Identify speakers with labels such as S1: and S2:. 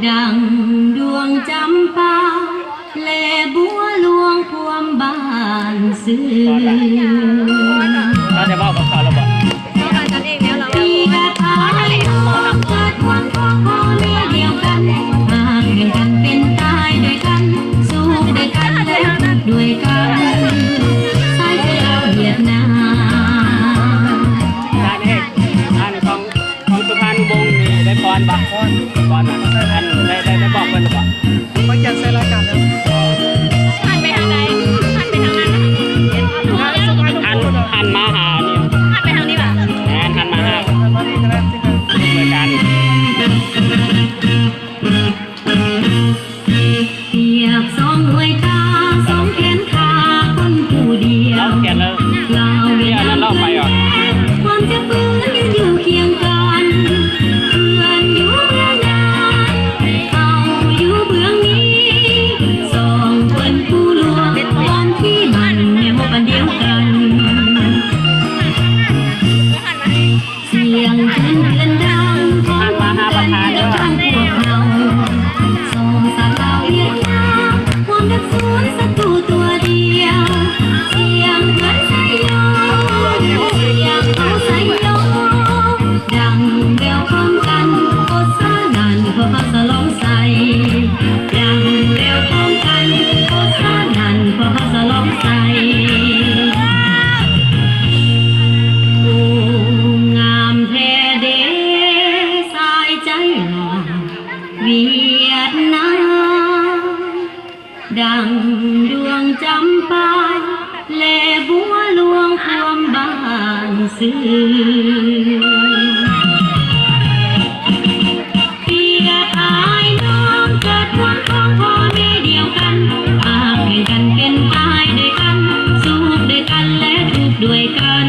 S1: ดังดวงจำปาแลบัวหลวงพวมบ้านซื้อ
S2: เราจะบอกกับเขาเราบอก
S1: ปีกระพายเกิดวันของพ่อแม่เดียวกันมาเพียงกันเป็นตายด้วยกันสู้ด้วยกันและด้วยกันสายเจ้าเวียดนาม
S2: การเอกของสุพรรณวงศ์นี่ได้ปอนบักปอนนะอันได้บอกเป็นหรือเปล่า
S3: มาจากเซรากันแล้ว
S4: หันไปทางใดหันไปทางนั้น
S2: หันมาหานี่
S4: หันไปทางนี้ป่ะ
S2: หันมาหาเหมือนกัน
S1: เปียกสองหน่วยตาสองแขนขาคนผู้เดียว
S2: แกเลย
S1: เราเวียน
S2: เราไปอ่ะ
S1: ความจะฟื้นยังอยู่เคียงกันเพื่อนอยู่เบื้องหน้าเอาอยู่เบื้องนี้สองคนผู้ลวงวันที่มันในหมู่กันเดียวกันเสียงขึ้นเดือนดังของกันกับทางพวกเราส่งสาวเราเวียนนาความรักสูญศัตรูตัวเดียวเสียงเหมือนไซโยเสียงเขาไซโยดังแววพร้อมกันโคตรนั่นเพราะเขาสลองใส่ดังแววพร้อมกันโคตรนั่นเพราะเขาสลองใส่งามแท้เด้สายใจหล่อเวียดนามดังดวงจำปาแลบัวหลวงพวมบ้านซื้อเปียกอายน้องเกิดวันของพ่อแม่เดียวกันมาเพียงกันเป็นตายด้วยกันสู้ด้วยกันและทุกข์ด้วยกัน